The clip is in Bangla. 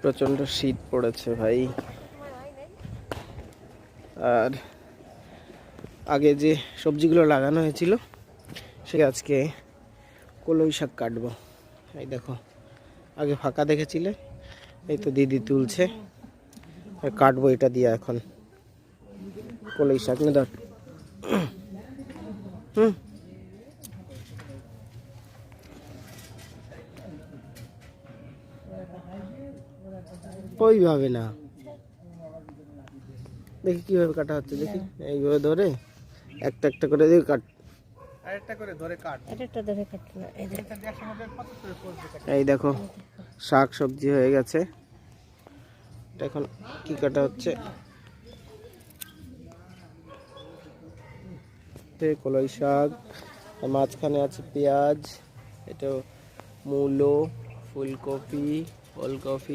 প্রচন্ড শীত পড়েছে ভাই। আর আগে যে সবজিগুলো লাগানো হয়েছিল সে আজকে কলই শাক কাটবো। এই দেখো, আগে ফাঁকা দেখেছিলে, এই তো দিদি তুলছে, কাটবো এটা দিয়ে এখন কলই শাক। না ধর, ওইভাবে না, দেখি কিভাবে কাটা হচ্ছে, দেখি এইভাবে ধরে একটা একটা করে দিয়ে কাট, এই দেখো শাক সবজি হয়ে গেছে। এখন কি কাটা হচ্ছে, কলই শাক, মাঝখানে আছে পেঁয়াজ, এটা মূলো, ফুলকপি, ওলকপি।